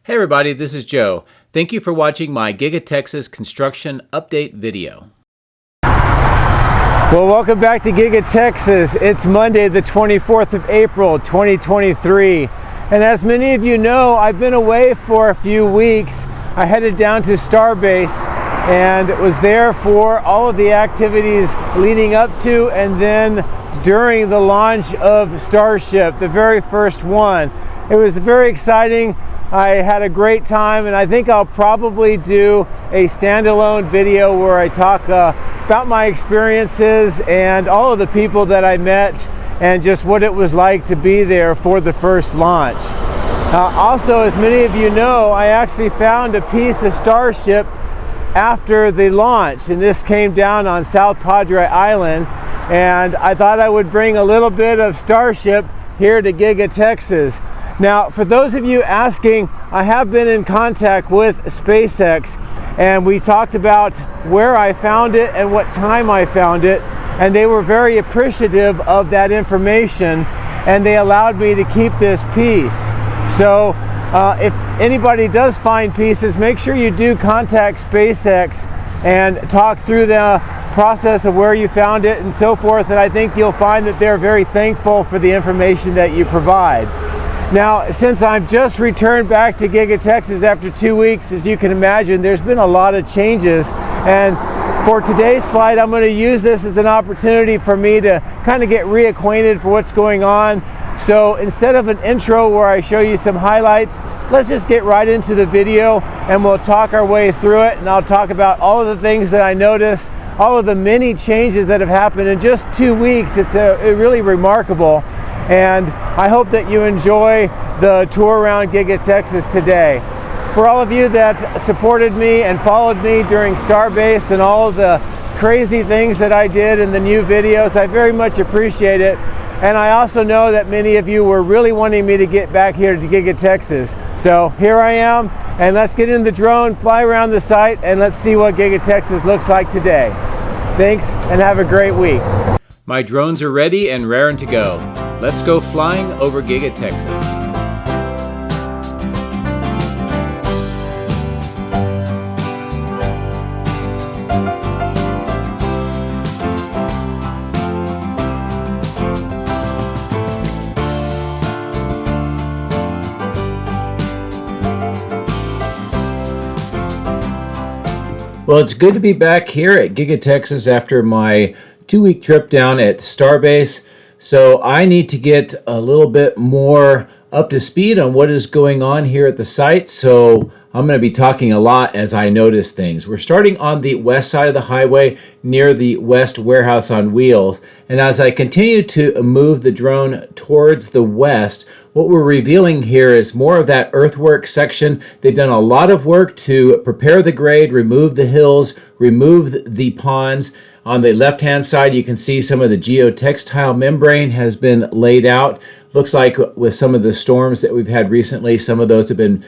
Hey everybody, this is Joe. Thank you for watching my Giga Texas construction update video. Well, welcome back to Giga Texas. It's Monday, the 24th of April, 2023. And as many of you know, I've been away for a few weeks. I headed down to Starbase and was there for all of the activities leading up to and then during the launch of Starship, the very first one. It was very exciting. I had a great time, and I think I'll probably do a standalone video where I talk about my experiences and all of the people that I met and just what it was like to be there for the first launch. Also, as many of you know, I actually found a piece of Starship after the launch, and this came down on South Padre Island, and I thought I would bring a little bit of Starship here to Giga Texas. Now, for those of you asking, I have been in contact with SpaceX, and we talked about where I found it and what time I found it, and they were very appreciative of that information, and they allowed me to keep this piece. So if anybody does find pieces, make sure you do contact SpaceX and talk through the process of where you found it and so forth, and I think you'll find that they're very thankful for the information that you provide. Now, since I've just returned back to Giga Texas after 2 weeks, as you can imagine, there's been a lot of changes. And for today's flight, I'm going to use this as an opportunity for me to kind of get reacquainted for what's going on. So instead of an intro where I show you some highlights, let's just get right into the video and we'll talk our way through it. And I'll talk about all of the things that I noticed, all of the many changes that have happened in just 2 weeks. It's really remarkable. And I hope that you enjoy the tour around Giga Texas today. For all of you that supported me and followed me during Starbase and all of the crazy things that I did in the new videos, I very much appreciate it. And I also know that many of you were really wanting me to get back here to Giga Texas. So here I am, and let's get in the drone, fly around the site, and let's see what Giga Texas looks like today. Thanks, and have a great week. My drones are ready and raring to go. Let's go flying over Giga Texas. Well, it's good to be back here at Giga Texas after my 2-week trip down at Starbase. So I need to get a little bit more up to speed on what is going on here at the site. So I'm going to be talking a lot as I notice things. We're starting on the west side of the highway near the West Warehouse on Wheels. And as I continue to move the drone towards the west, what we're revealing here is more of that earthwork section. They've done a lot of work to prepare the grade, remove the hills, remove the ponds. On the left-hand side, you can see some of the geotextile membrane has been laid out. Looks like with some of the storms that we've had recently, some of those have been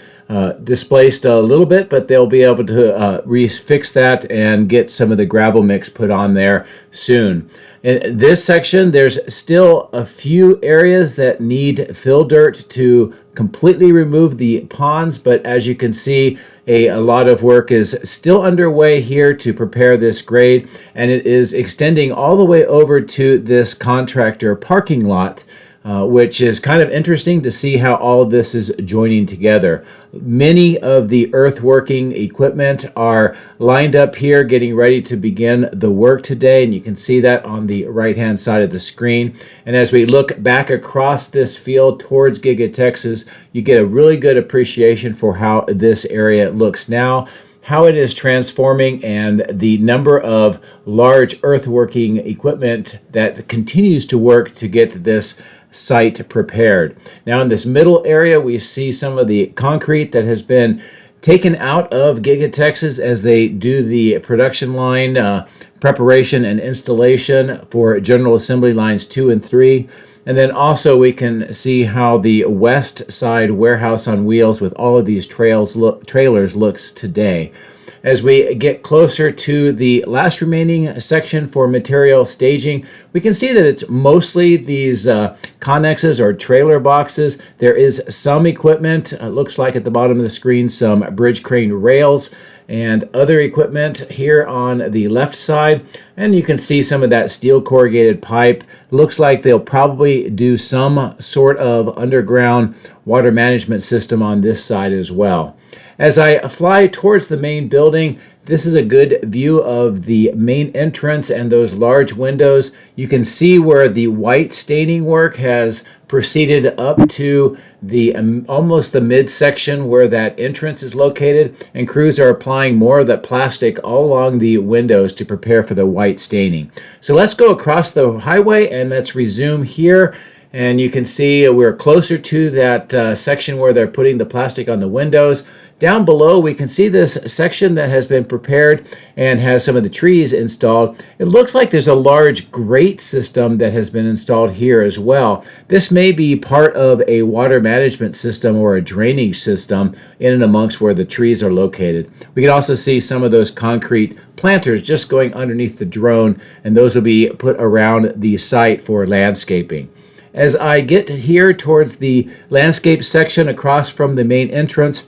displaced a little bit, but they'll be able to fix that and get some of the gravel mix put on there soon. In this section, there's still a few areas that need fill dirt to completely remove the ponds, but as you can see, a lot of work is still underway here to prepare this grade, and it is extending all the way over to this contractor parking lot, which is kind of interesting to see how all of this is joining together. Many of the earthworking equipment are lined up here getting ready to begin the work today, and you can see that on the right hand side of the screen. And as we look back across this field towards Giga Texas, you get a really good appreciation for how this area looks now, how it is transforming, and the number of large earthworking equipment that continues to work to get this site prepared. Now in this middle area, we see some of the concrete that has been taken out of Giga Texas as they do the production line preparation and installation for General Assembly lines 2 and 3. And then also we can see how the west side warehouse on wheels with all of these trailers looks today. As we get closer to the last remaining section for material staging, We can see that it's mostly these connexes or trailer boxes. There is some equipment, looks like at the bottom of the screen, some bridge crane rails and other equipment here on the left side. And you can see some of that steel corrugated pipe. Looks like they'll probably do some sort of underground water management system on this side as well. As I fly towards the main building, this is a good view of the main entrance and those large windows. You can see where the white staining work has proceeded up to the almost the midsection where that entrance is located, and crews are applying more of that plastic all along the windows to prepare for the white staining. So let's go across the highway and let's resume here. And you can see we're closer to that section where they're putting the plastic on the windows. Down below, we can see this section that has been prepared and has some of the trees installed. It looks like there's a large grate system that has been installed here as well. This may be part of a water management system or a drainage system in and amongst where the trees are located. We can also see some of those concrete planters just going underneath the drone, and those will be put around the site for landscaping. As I get here towards the landscape section across from the main entrance,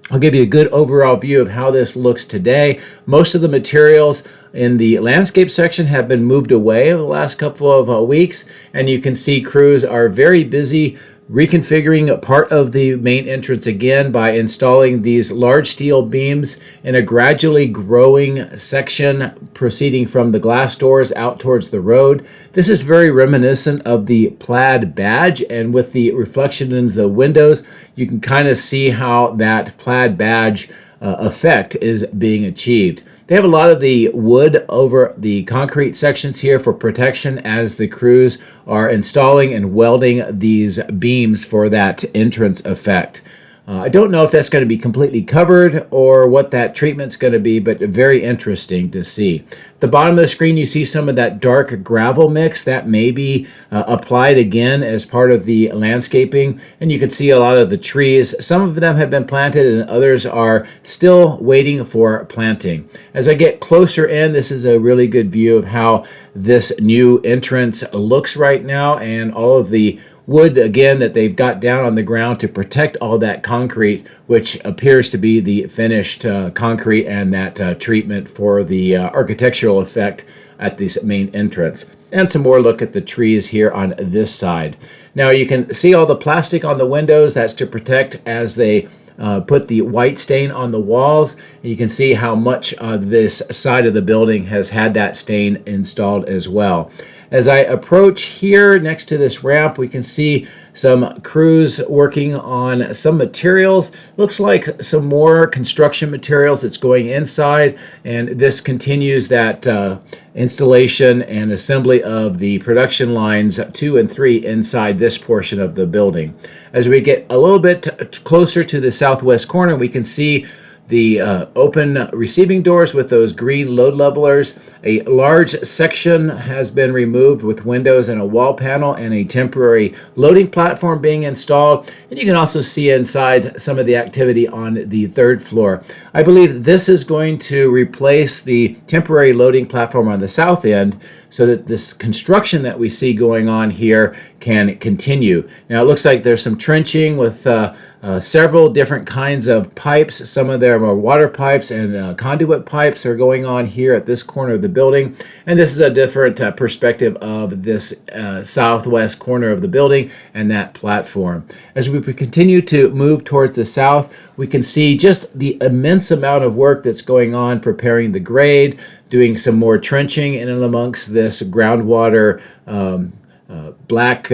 I'll give you a good overall view of how this looks today. Most of the materials in the landscape section have been moved away over the last couple of weeks, and you can see crews are very busy reconfiguring part of the main entrance again by installing these large steel beams in a gradually growing section proceeding from the glass doors out towards the road. This is very reminiscent of the plaid badge, and with the reflection in the windows, you can kind of see how that plaid badge effect is being achieved. They have a lot of the wood over the concrete sections here for protection as the crews are installing and welding these beams for that entrance effect. I don't know if that's going to be completely covered or what that treatment's going to be, but very interesting to see. At the bottom of the screen, you see some of that dark gravel mix that may be applied again as part of the landscaping, and you can see a lot of the trees. Some of them have been planted and others are still waiting for planting. As I get closer in, this is a really good view of how this new entrance looks right now, and all of the wood again that they've got down on the ground to protect all that concrete, which appears to be the finished concrete and that treatment for the architectural effect at this main entrance. And some more look at the trees here on this side. Now you can see all the plastic on the windows. That's to protect as they put the white stain on the walls. You can see how much this side of the building has had that stain installed as well. As I approach here next to this ramp, we can see some crews working on some materials. Looks like some more construction materials that's going inside, and this continues that installation and assembly of the production lines 2 and 3 inside this portion of the building. As we get a little bit closer to the southwest corner, we can see the open receiving doors with those green load levelers. A large section has been removed with windows and a wall panel and a temporary loading platform being installed. And you can also see inside some of the activity on the 3rd floor. I believe this is going to replace the temporary loading platform on the south end, so that this construction that we see going on here can continue. Now it looks like there's some trenching with several different kinds of pipes. Some of them are water pipes and conduit pipes are going on here at this corner of the building. And this is a different perspective of this southwest corner of the building and that platform. As we continue to move towards the south, we can see just the immense amount of work that's going on preparing the grade, doing some more trenching in and amongst this groundwater black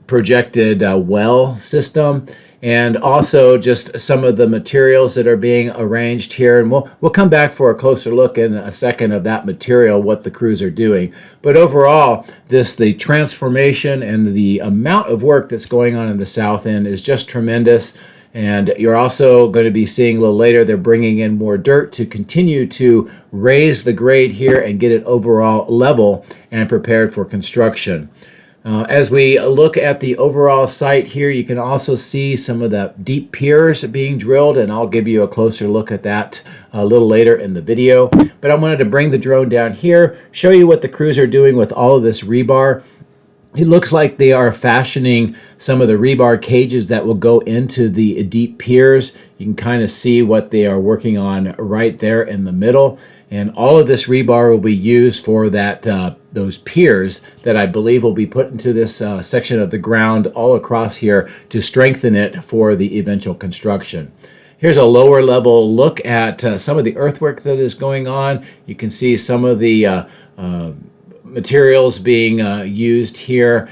projected well system, and also just some of the materials that are being arranged here. And we'll come back for a closer look in a second of that material, what the crews are doing. But overall, the transformation and the amount of work that's going on in the south end is just tremendous. And you're also going to be seeing a little later, they're bringing in more dirt to continue to raise the grade here and get it overall level and prepared for construction. As we look at the overall site here, you can also see some of the deep piers being drilled, and I'll give you a closer look at that a little later in the video. But I wanted to bring the drone down here, show you what the crews are doing with all of this rebar. It looks like they are fashioning some of the rebar cages that will go into the deep piers. You can kind of see what they are working on right there in the middle. And all of this rebar will be used for that those piers that I believe will be put into this section of the ground all across here to strengthen it for the eventual construction. Here's a lower level look at some of the earthwork that is going on. You can see some of the materials being used here.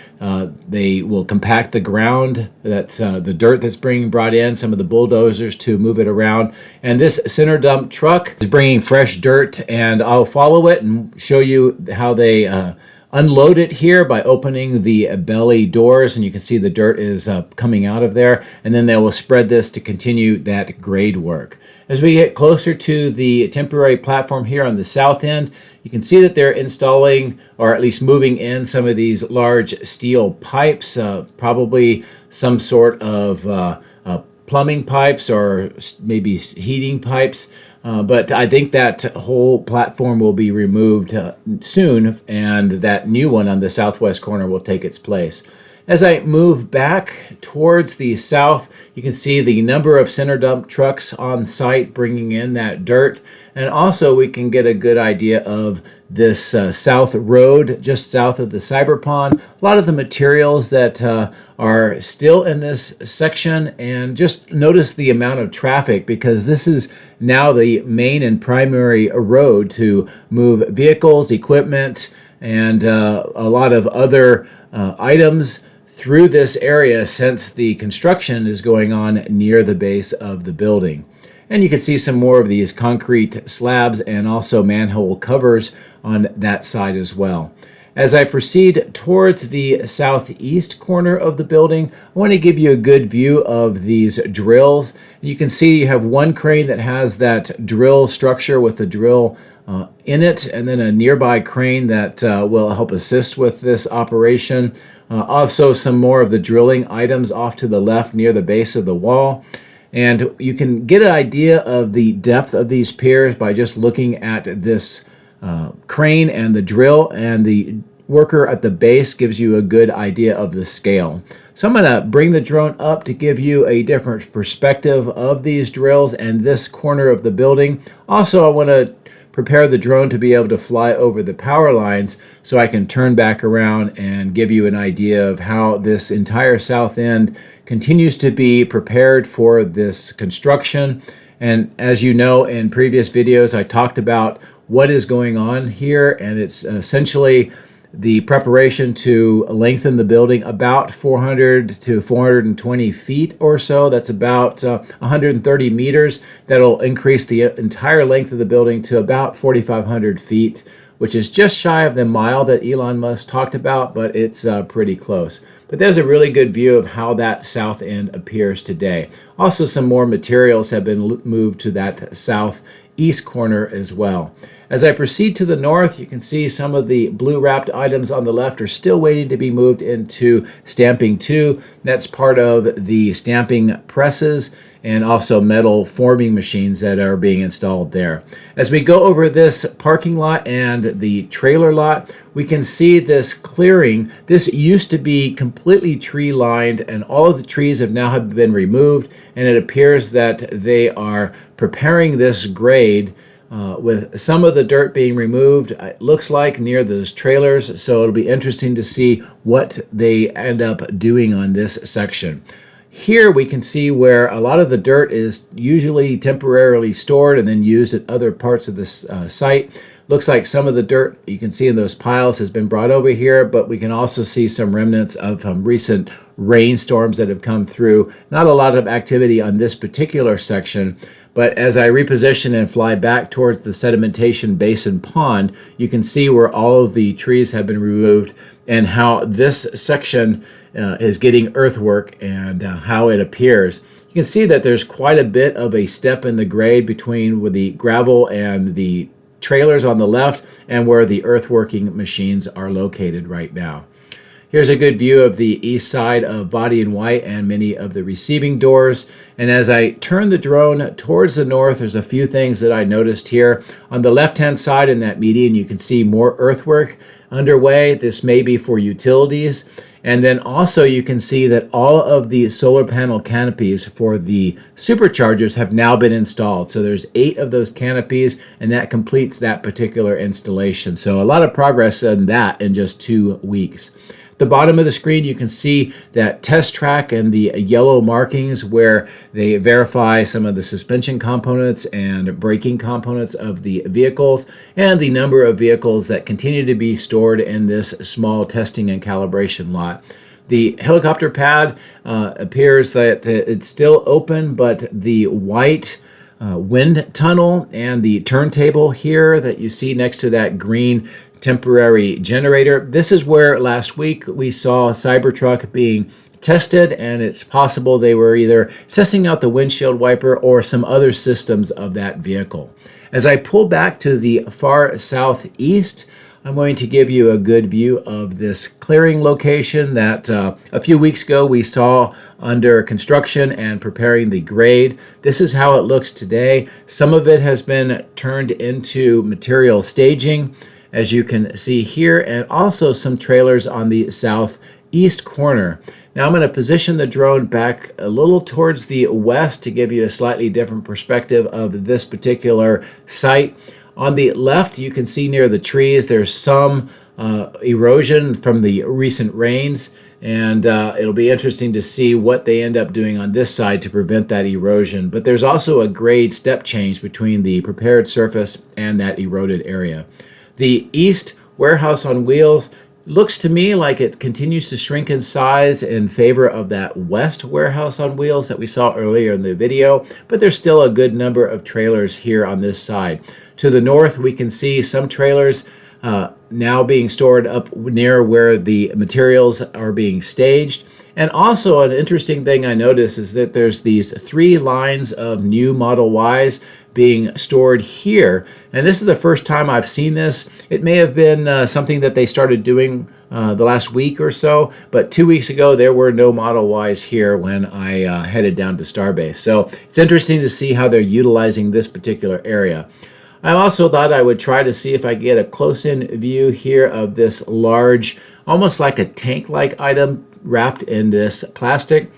They will compact the ground, that's the dirt that's being brought in, some of the bulldozers to move it around. And this center dump truck is bringing fresh dirt, and I'll follow it and show you how they unload it here by opening the belly doors, and you can see the dirt is coming out of there, and then they will spread this to continue that grade work. As we get closer to the temporary platform here on the south end, you can see that they're installing, or at least moving in, some of these large steel pipes, probably some sort of plumbing pipes or maybe heating pipes. But I think that whole platform will be removed soon, and that new one on the southwest corner will take its place. As I move back towards the south, you can see the number of center dump trucks on site bringing in that dirt. And also we can get a good idea of this south road just south of the cyber pond. A lot of the materials that are still in this section, and just notice the amount of traffic, because this is now the main and primary road to move vehicles, equipment, and a lot of other items through this area, since the construction is going on near the base of the building. And you can see some more of these concrete slabs and also manhole covers on that side as well. As I proceed towards the southeast corner of the building, I want to give you a good view of these drills. You can see you have one crane that has that drill structure with the drill in it, and then a nearby crane that will help assist with this operation. Also some more of the drilling items off to the left near the base of the wall. And you can get an idea of the depth of these piers by just looking at this crane and the drill, and the worker at the base gives you a good idea of the scale. So I'm going to bring the drone up to give you a different perspective of these drills and this corner of the building. Also, I want to prepare the drone to be able to fly over the power lines so I can turn back around and give you an idea of how this entire south end continues to be prepared for this construction. And as you know, in previous videos, I talked about what is going on here, and it's essentially the preparation to lengthen the building about 400 to 420 feet or so. That's about 130 meters. That'll increase the entire length of the building to about 4,500 feet, which is just shy of the mile that Elon Musk talked about, but it's pretty close. But there's a really good view of how that south end appears today. Also, some more materials have been moved to that southeast corner as well. As I proceed to the north, you can see some of the blue wrapped items on the left are still waiting to be moved into stamping 2. That's part of the stamping presses and also metal forming machines that are being installed there. As we go over this parking lot and the trailer lot, we can see this clearing. This used to be completely tree lined, and all of the trees have now been removed, and it appears that they are preparing this grade with some of the dirt being removed, it looks like, near those trailers. So it'll be interesting to see what they end up doing on this section. Here we can see where a lot of the dirt is usually temporarily stored and then used at other parts of this site. Looks like some of the dirt you can see in those piles has been brought over here, but we can also see some remnants of recent rainstorms that have come through. Not a lot of activity on this particular section, but as I reposition and fly back towards the sedimentation basin pond, you can see where all of the trees have been removed and how this section is getting earthwork and how it appears. You can see that there's quite a bit of a step in the grade between with the gravel and the trailers on the left and where the earthworking machines are located right now. Here's a good view of the east side of Body in White and many of the receiving doors. And as I turn the drone towards the north, there's a few things that I noticed here. On the left-hand side in that median, you can see more earthwork underway. This may be for utilities. And then also you can see that all of the solar panel canopies for the superchargers have now been installed. So there's 8 of those canopies, and that completes that particular installation. So a lot of progress in that in just 2 weeks. At the bottom of the screen, you can see that test track and the yellow markings where they verify some of the suspension components and braking components of the vehicles, and the number of vehicles that continue to be stored in this small testing and calibration lot. The helicopter pad appears that it's still open, but the white wind tunnel and the turntable here that you see next to that green temporary generator. This is where last week we saw a Cybertruck being tested, and it's possible they were either testing out the windshield wiper or some other systems of that vehicle. As I pull back to the far southeast, I'm going to give you a good view of this clearing location that a few weeks ago we saw under construction and preparing the grade. This is how it looks today. Some of it has been turned into material staging, as you can see here, and also some trailers on the southeast corner. Now I'm going to position the drone back a little towards the west to give you a slightly different perspective of this particular site. On the left, you can see near the trees, there's some erosion from the recent rains, and it'll be interesting to see what they end up doing on this side to prevent that erosion. But there's also a grade step change between the prepared surface and that eroded area. The east warehouse on wheels looks to me like it continues to shrink in size in favor of that west warehouse on wheels that we saw earlier in the video, but there's still a good number of trailers here on this side. To the north, we can see some trailers now being stored up near where the materials are being staged. And also an interesting thing I noticed is that there's these 3 lines of new Model Ys being stored here. And this is the first time I've seen this. It may have been something that they started doing the last week or so, but 2 weeks ago there were no Model Ys here when I headed down to Starbase. So it's interesting to see how they're utilizing this particular area. I also thought I would try to see if I get a close-in view here of this large, almost like a tank-like item wrapped in this plastic,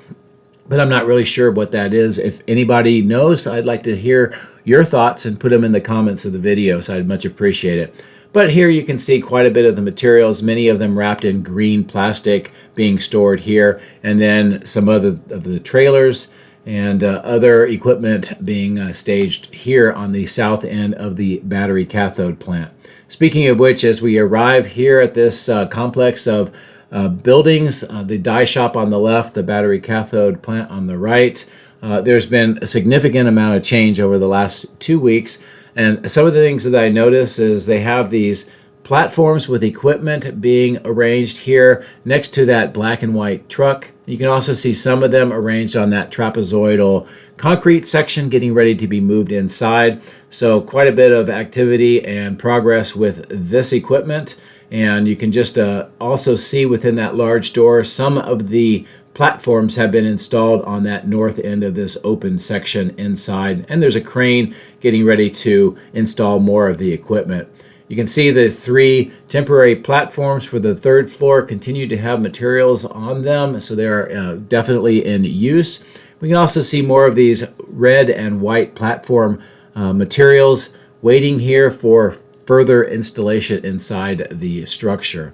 but I'm not really sure what that is. If anybody knows, I'd like to hear your thoughts and put them in the comments of the video, so I'd much appreciate it. But here you can see quite a bit of the materials, many of them wrapped in green plastic being stored here, and then some other of the trailers and other equipment being staged here on the south end of the battery cathode plant. Speaking of which, as we arrive here at this complex of buildings, the die shop on the left, the battery cathode plant on the right, there's been a significant amount of change over the last 2 weeks. And some of the things that I notice is they have these platforms with equipment being arranged here next to that black and white truck. You can also see some of them arranged on that trapezoidal concrete section getting ready to be moved inside. So quite a bit of activity and progress with this equipment. And you can just also see within that large door some of the platforms have been installed on that north end of this open section inside. And there's a crane getting ready to install more of the equipment. You can see the 3 temporary platforms for the 3rd floor continue to have materials on them, so they're definitely in use. We can also see more of these red and white platform materials waiting here for further installation inside the structure.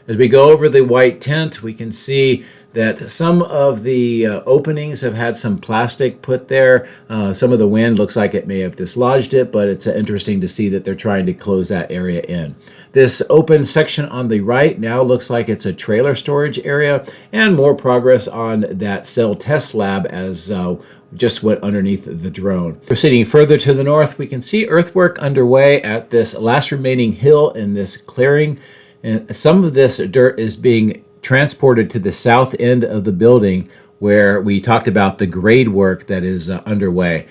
As we go over the white tent, we can see that some of the openings have had some plastic put there. Some of the wind looks like it may have dislodged it, but it's interesting to see that they're trying to close that area in. This open section on the right now looks like it's a trailer storage area, and more progress on that cell test lab as just went underneath the drone. Proceeding further to the north, we can see earthwork underway at this last remaining hill in this clearing, and some of this dirt is being transported to the south end of the building where we talked about the grade work that is underway.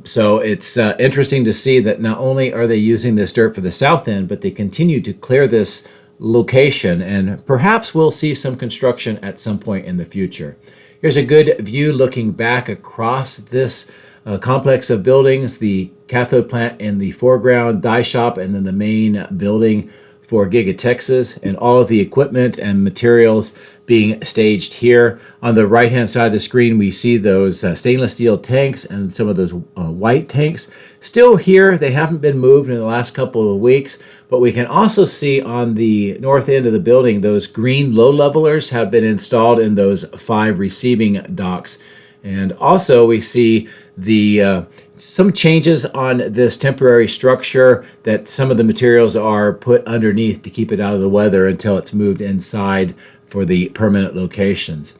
So it's interesting to see that not only are they using this dirt for the south end, but they continue to clear this location, and perhaps we'll see some construction at some point in the future. Here's a good view looking back across this complex of buildings, the cathode plant in the foreground, die shop, and then the main building for Giga Texas, and all of the equipment and materials being staged here. On the right-hand side of the screen, we see those stainless steel tanks and some of those white tanks still here. They haven't been moved in the last couple of weeks, but we can also see on the north end of the building, those green low levelers have been installed in those 5 receiving docks. And also we see the some changes on this temporary structure, that some of the materials are put underneath to keep it out of the weather until it's moved inside for the permanent locations.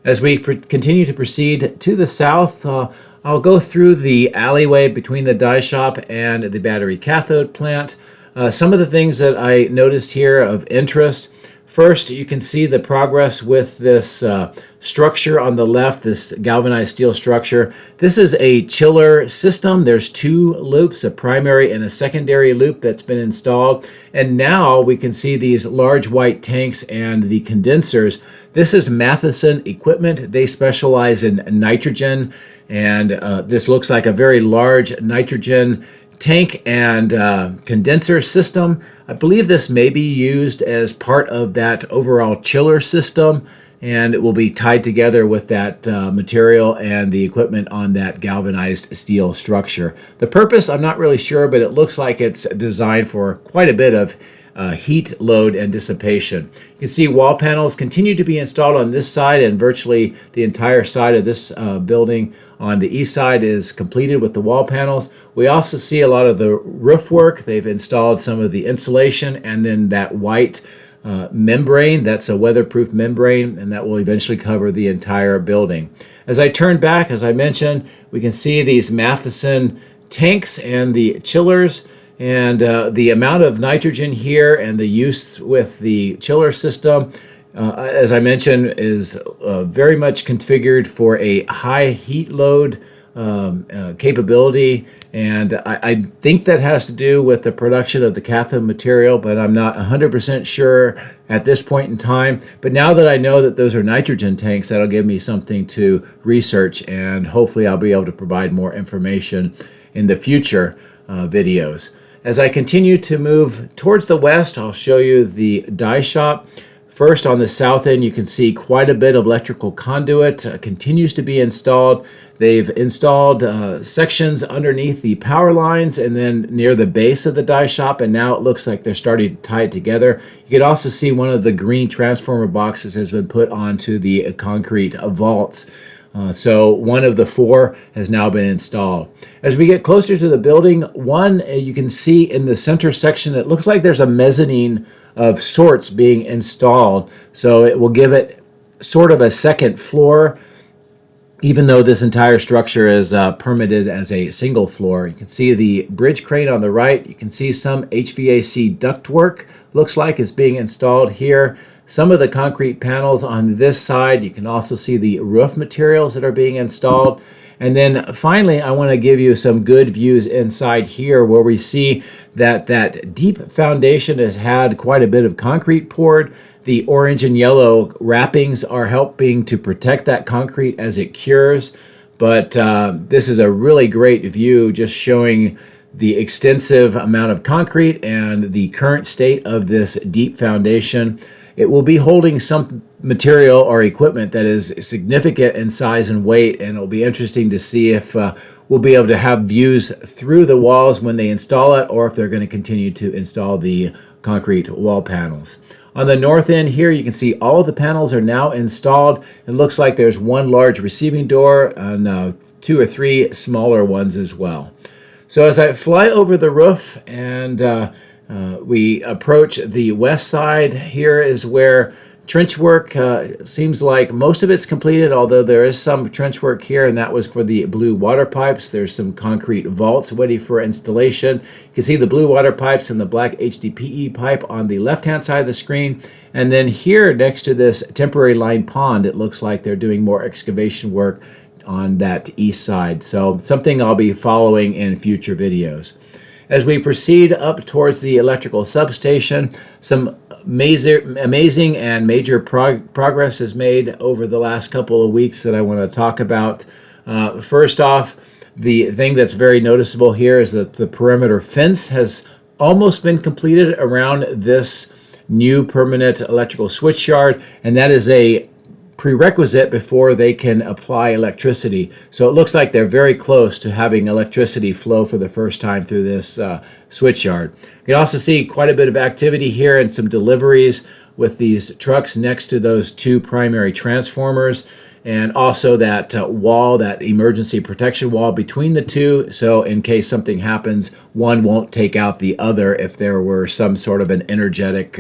As we continue to proceed to the south, I'll go through the alleyway between the die shop and the battery cathode plant. Some of the things that I noticed here of interest: first, you can see the progress with this structure on the left, this galvanized steel structure. This is a chiller system. There's 2 loops, a primary and a secondary loop that's been installed. And now we can see these large white tanks and the condensers. This is Matheson equipment. They specialize in nitrogen, and this looks like a very large nitrogen tank and condenser system. I believe this may be used as part of that overall chiller system, and it will be tied together with that material and the equipment on that galvanized steel structure. The purpose, I'm not really sure, but it looks like it's designed for quite a bit of heat load and dissipation. You can see wall panels continue to be installed on this side, and virtually the entire side of this building on the east side is completed with the wall panels. We also see a lot of the roof work. They've installed some of the insulation, and then that white membrane, that's a weatherproof membrane, and that will eventually cover the entire building. As I turn back, as I mentioned, we can see these Matheson tanks and the chillers. And the amount of nitrogen here and the use with the chiller system, as I mentioned, is very much configured for a high heat load capability. And I think that has to do with the production of the cathode material, but I'm not 100% sure at this point in time. But now that I know that those are nitrogen tanks, that'll give me something to research, and hopefully I'll be able to provide more information in the future videos. As I continue to move towards the west, I'll show you the die shop. First, on the south end, you can see quite a bit of electrical conduit continues to be installed. They've installed sections underneath the power lines and then near the base of the die shop, and now it looks like they're starting to tie it together. You can also see one of the green transformer boxes has been put onto the concrete vaults. So one of the 4 has now been installed. As we get closer to the building, you can see in the center section, it looks like there's a mezzanine of sorts being installed. So it will give it sort of a second floor, even though this entire structure is permitted as a single floor. You can see the bridge crane on the right. You can see some HVAC ductwork looks like is being installed here. Some of the concrete panels on this side. You can also see the roof materials that are being installed. And then finally, I want to give you some good views inside here, where we see that that deep foundation has had quite a bit of concrete poured. The orange and yellow wrappings are helping to protect that concrete as it cures. But this is a really great view, just showing the extensive amount of concrete and the current state of this deep foundation. It will be holding some material or equipment that is significant in size and weight, and it'll be interesting to see if we'll be able to have views through the walls when they install it, or if they're going to continue to install the concrete wall panels. On the north end here, you can see all of the panels are now installed. It looks like there's one large receiving door and 2 or 3 smaller ones as well. So as I fly over the roof and we approach the west side, here is where trench work seems like most of it's completed, although there is some trench work here, and that was for the blue water pipes. There's some concrete vaults ready for installation. You can see the blue water pipes and the black HDPE pipe on the left-hand side of the screen. And then here next to this temporary line pond, it looks like they're doing more excavation work on that east side. So something I'll be following in future videos. As we proceed up towards the electrical substation, some amazing and major progress is made over the last couple of weeks that I want to talk about. First off, the thing that's very noticeable here is that the perimeter fence has almost been completed around this new permanent electrical switch yard, and that is a prerequisite before they can apply electricity. So it looks like they're very close to having electricity flow for the first time through this switch yard. You can also see quite a bit of activity here and some deliveries with these trucks next to those two primary transformers, and also that wall, that emergency protection wall between the two, so in case something happens, one won't take out the other if there were some sort of an energetic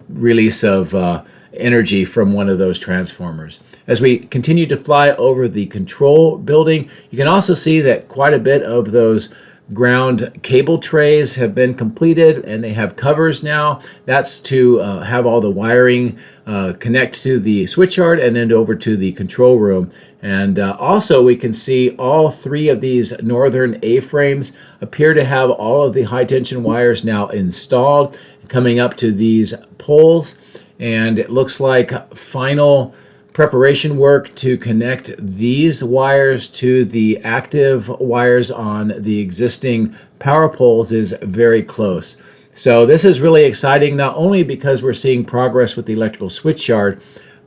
release of energy from one of those transformers. As we continue to fly over the control building, you can also see that quite a bit of those ground cable trays have been completed, and they have covers now. That's to have all the wiring connect to the switch yard and then over to the control room. And also we can see all three of these northern A-frames appear to have all of the high tension wires now installed, coming up to these poles. And it looks like final preparation work to connect these wires to the active wires on the existing power poles is very close. So this is really exciting, not only because we're seeing progress with the electrical switch yard,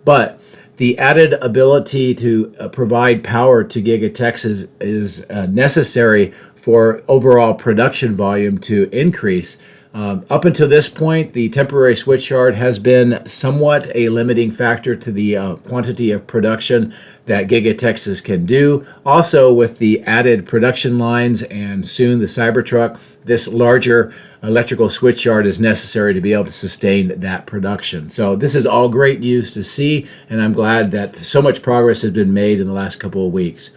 but the added ability to provide power to Giga Texas is necessary for overall production volume to increase. Up until this point, the temporary switch yard has been somewhat a limiting factor to the quantity of production that Giga Texas can do. Also, with the added production lines and soon the Cybertruck, this larger electrical switch yard is necessary to be able to sustain that production. So this is all great news to see, and I'm glad that so much progress has been made in the last couple of weeks.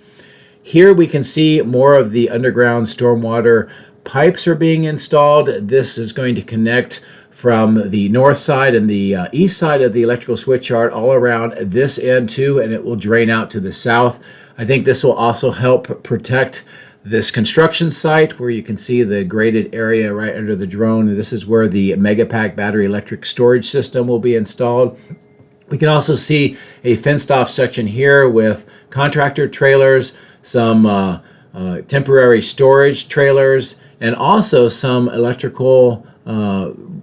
Here we can see more of the underground stormwater pipes are being installed. This is going to connect from the north side and the east side of the electrical switch yard all around this end too, and it will drain out to the south. I think this will also help protect this construction site where you can see the graded area right under the drone. This is where the Megapack battery electric storage system will be installed. We can also see a fenced off section here with contractor trailers, some temporary storage trailers, and also some electrical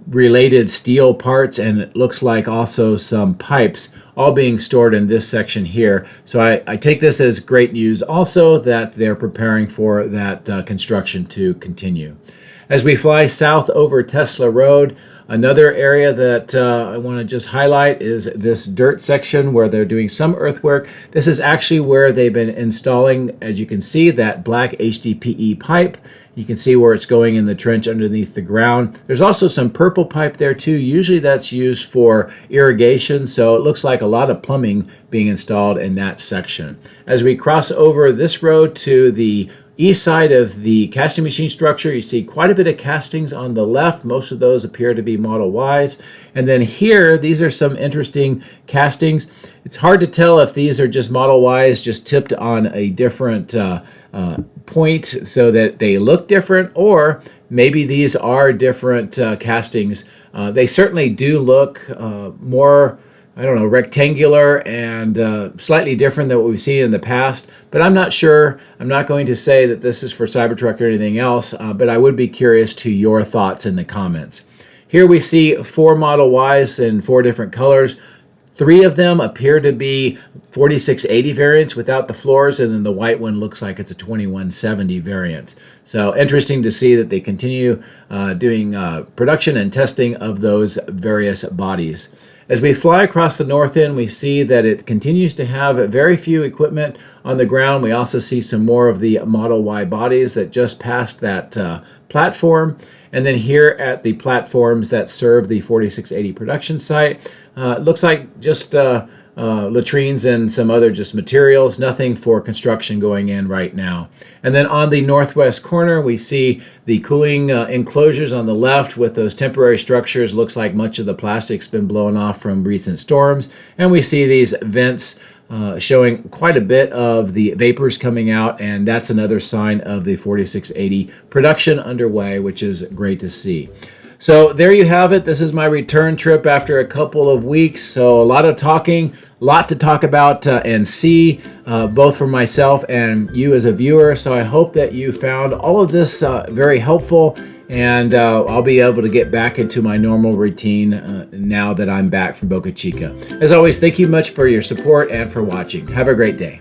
related steel parts, and it looks like also some pipes all being stored in this section here. So I take this as great news also that they're preparing for that construction to continue. As we fly south over Tesla Road, another area that I want to just highlight is this dirt section where they're doing some earthwork. This is actually where they've been installing, as you can see, that black HDPE pipe. You can see where it's going in the trench underneath the ground. There's also some purple pipe there too. Usually that's used for irrigation, so it looks like a lot of plumbing being installed in that section. As we cross over this road to the east side of the casting machine structure, you see quite a bit of castings on the left. Most of those appear to be Model Ys. And then here, these are some interesting castings. It's hard to tell if these are just Model Ys just tipped on a different point so that they look different, or maybe these are different castings. They certainly do look more, I don't know, rectangular and slightly different than what we've seen in the past, but I'm not sure. I'm not going to say that this is for Cybertruck or anything else, but I would be curious to your thoughts in the comments. Here we see 4 Model Ys in 4 different colors. 3 of them appear to be 4680 variants without the floors, and then the white one looks like it's a 2170 variant. So interesting to see that they continue doing production and testing of those various bodies. As we fly across the north end, we see that it continues to have very few equipment on the ground. We also see some more of the Model Y bodies that just passed that platform. And then here at the platforms that serve the 4680 production site, it looks like just latrines and some other just materials, nothing for construction going in right now. And then on the northwest corner, we see the cooling enclosures on the left with those temporary structures. Looks like much of the plastic's been blown off from recent storms. And we see these vents showing quite a bit of the vapors coming out, and that's another sign of the 4680 production underway, which is great to see. So there you have it. This is my return trip after a couple of weeks. So a lot of talking, a lot to talk about and see, both for myself and you as a viewer. So I hope that you found all of this very helpful, and I'll be able to get back into my normal routine now that I'm back from Boca Chica. As always, thank you much for your support and for watching. Have a great day.